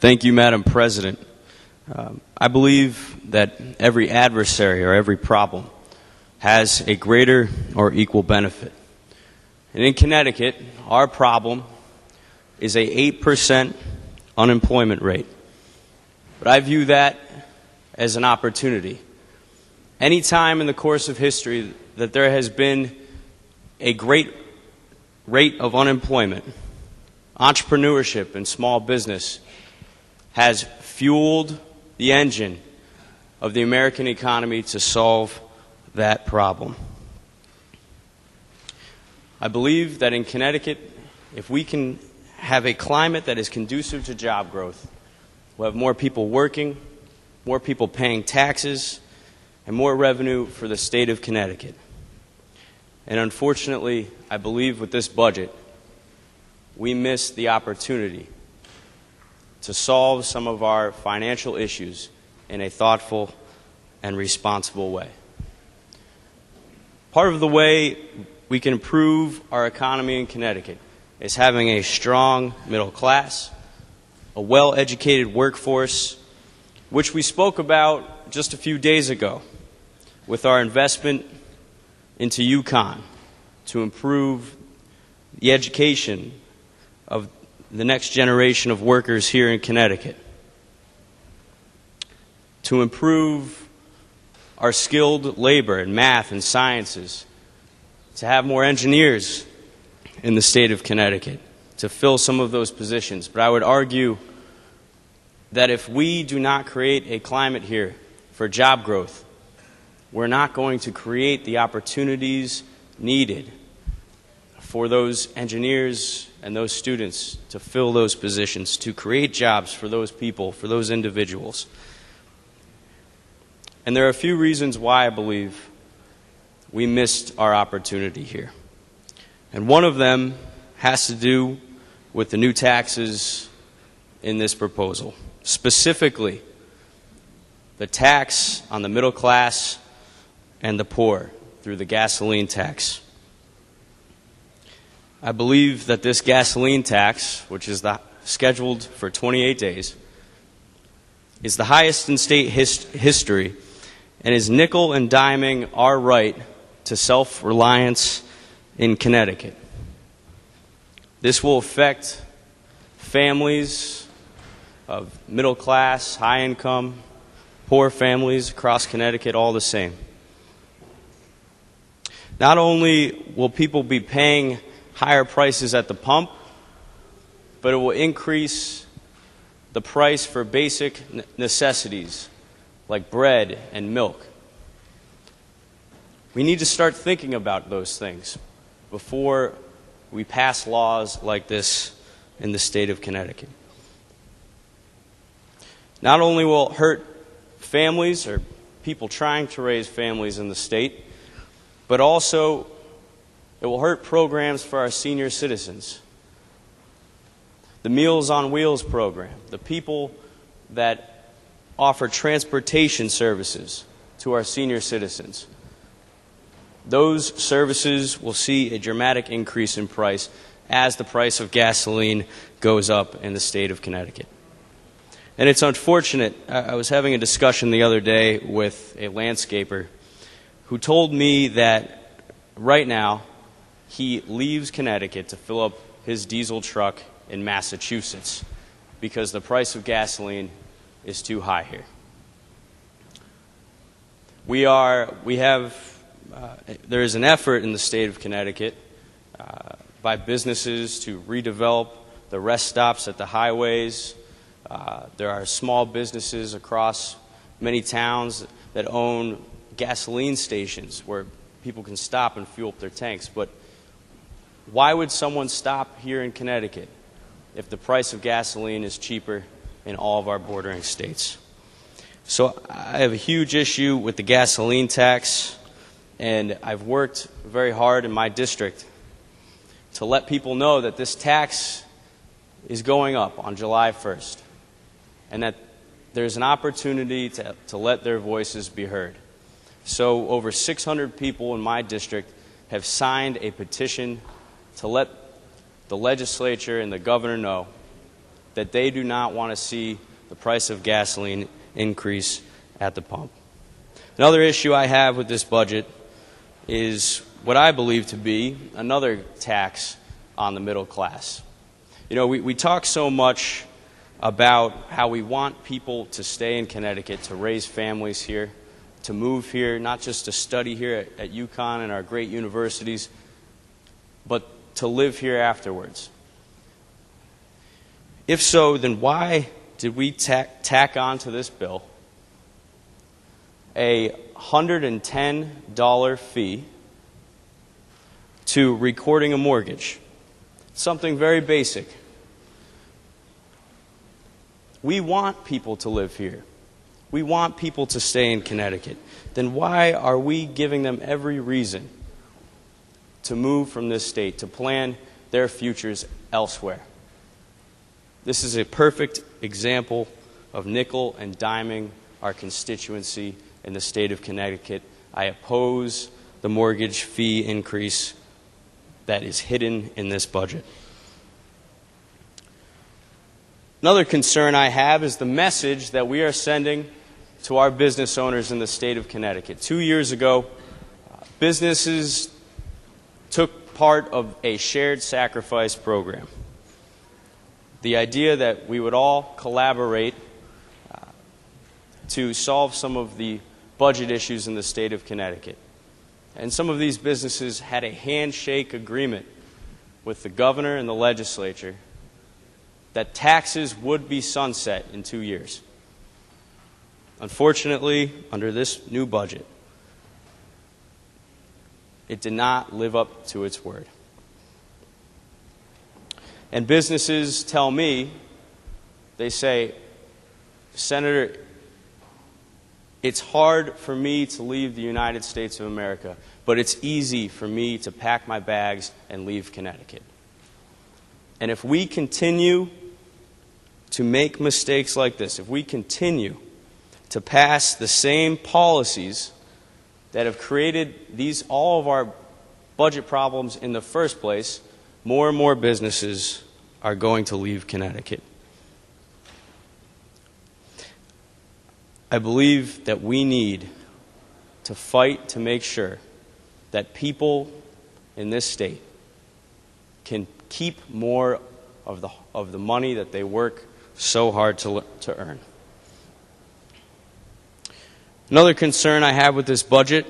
Thank you, Madam President. I believe that every adversary or every problem has a greater or equal benefit. And in Connecticut, our problem is a 8% unemployment rate. But I view that as an opportunity. Any time in the course of history that there has been a great rate of unemployment, entrepreneurship and small business has fueled the engine of the American economy to solve that problem. I believe that in Connecticut, if we can have a climate that is conducive to job growth, we'll have more people working, more people paying taxes, and more revenue for the state of Connecticut. And unfortunately, I believe with this budget, we missed the opportunity to solve some of our financial issues in a thoughtful and responsible way. Part of the way we can improve our economy in Connecticut is having a strong middle class, a well-educated workforce, which we spoke about just a few days ago with our investment into UConn to improve the education of the next generation of workers here in Connecticut, to improve our skilled labor in math and sciences, to have more engineers in the state of Connecticut, to fill some of those positions. But I would argue that if we do not create a climate here for job growth, we're not going to create the opportunities needed for those engineers and those students to fill those positions, to create jobs for those people, for those individuals. And there are a few reasons why I believe we missed our opportunity here. And one of them has to do with the new taxes in this proposal, specifically the tax on the middle class and the poor through the gasoline tax. I believe that this gasoline tax, which is scheduled for 28 days, is the highest in state history and is nickel and diming our right to self-reliance in Connecticut. This will affect families of middle class, high income, poor families across Connecticut all the same. Not only will people be paying higher prices at the pump, but it will increase the price for basic necessities like bread and milk. We need to start thinking about those things before we pass laws like this in the state of Connecticut. Not only will it hurt families or people trying to raise families in the state, but also it will hurt programs for our senior citizens. The Meals on Wheels program, the people that offer transportation services to our senior citizens. Those services will see a dramatic increase in price as the price of gasoline goes up in the state of Connecticut. And it's unfortunate. I was having a discussion the other day with a landscaper who told me that right now he leaves Connecticut to fill up his diesel truck in Massachusetts because the price of gasoline is too high here. There is an effort in the state of Connecticut by businesses to redevelop the rest stops at the highways. There are small businesses across many towns that own gasoline stations where people can stop and fuel up their tanks. But why would someone stop here in Connecticut if the price of gasoline is cheaper in all of our bordering states? So I have a huge issue with the gasoline tax, and I've worked very hard in my district to let people know that this tax is going up on July 1st and that there's an opportunity to let their voices be heard. So over 600 people in my district have signed a petition to let the legislature and the governor know that they do not want to see the price of gasoline increase at the pump. Another issue I have with this budget is what I believe to be another tax on the middle class. You know, we talk so much about how we want people to stay in Connecticut, to raise families here, to move here, not just to study here at UConn and our great universities, but to live here afterwards. If so, then why did we tack on to this bill a $110 fee to recording a mortgage? Something very basic. We want people to live here. We want people to stay in Connecticut. Then why are we giving them every reason to move from this state, to plan their futures elsewhere? This is a perfect example of nickel and diming our constituency in the state of Connecticut. I oppose the mortgage fee increase that is hidden in this budget. Another concern I have is the message that we are sending to our business owners in the state of Connecticut. 2 years ago, businesses took part of a shared sacrifice program. The idea that we would all collaborate to solve some of the budget issues in the state of Connecticut. And some of these businesses had a handshake agreement with the governor and the legislature that taxes would be sunset in 2 years. Unfortunately, under this new budget, it did not live up to its word. And businesses tell me, they say, Senator, it's hard for me to leave the United States of America, but it's easy for me to pack my bags and leave Connecticut. And if we continue to make mistakes like this, if we continue to pass the same policies that have created all of our budget problems in the first place, more and more businesses are going to leave Connecticut. I believe that we need to fight to make sure that people in this state can keep more of the money that they work so hard to earn. Another concern I have with this budget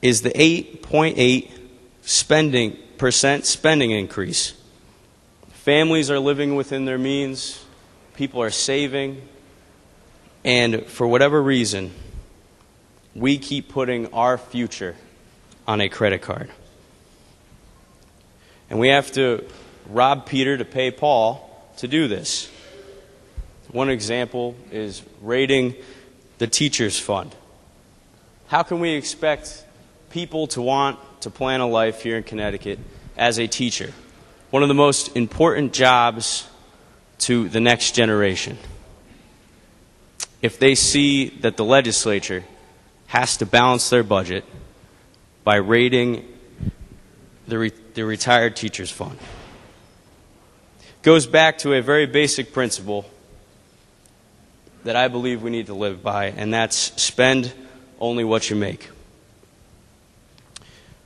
is the 8.8% spending increase. Families are living within their means, people are saving, and for whatever reason, we keep putting our future on a credit card. And we have to rob Peter to pay Paul to do this. One example is raiding the teachers' fund. How can we expect people to want to plan a life here in Connecticut as a teacher? One of the most important jobs to the next generation. If they see that the legislature has to balance their budget by raiding the retired teachers' fund. Goes back to a very basic principle that I believe we need to live by, and that's spend only what you make.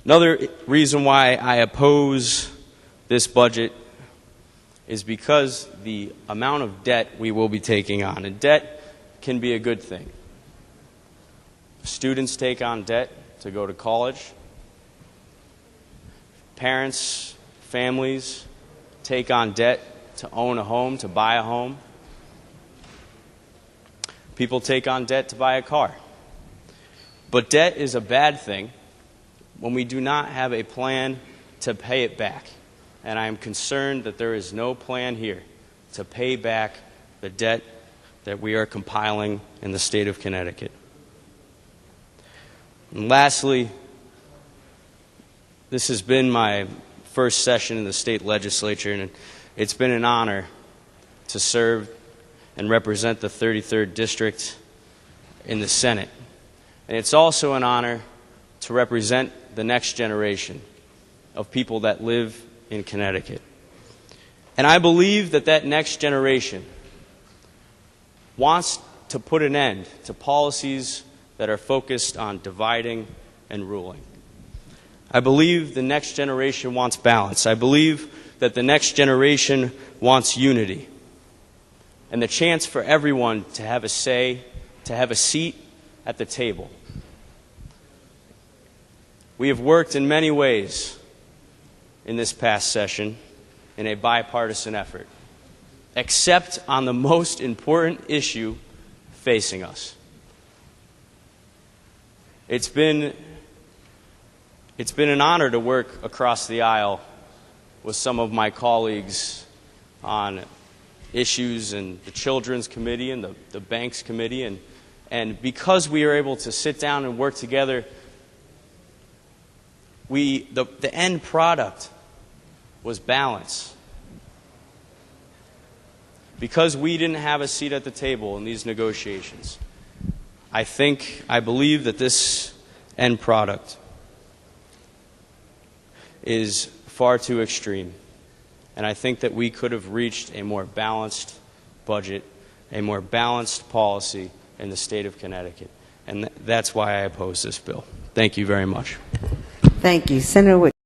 Another reason why I oppose this budget is because the amount of debt we will be taking on. And debt can be a good thing. Students take on debt to go to college. Parents, families take on debt to own a home, to buy a home. People take on debt to buy a car. But debt is a bad thing when we do not have a plan to pay it back. And I am concerned that there is no plan here to pay back the debt that we are compiling in the state of Connecticut. And lastly, this has been my first session in the state legislature, and it's been an honor to serve and represent the 33rd District in the Senate. And it's also an honor to represent the next generation of people that live in Connecticut. And I believe that that next generation wants to put an end to policies that are focused on dividing and ruling. I believe the next generation wants balance. I believe that the next generation wants unity and the chance for everyone to have a say, to have a seat at the table. We have worked in many ways in this past session in a bipartisan effort, except on the most important issue facing us. It's been an honor to work across the aisle with some of my colleagues on issues in the Children's Committee and the Banks Committee. And because we are able to sit down and work together, the end product was balance. Because we didn't have a seat at the table in these negotiations, I believe that this end product is far too extreme. And I think that we could have reached a more balanced budget, a more balanced policy in the state of Connecticut. And that's why I oppose this bill. Thank you very much. Thank you. Senator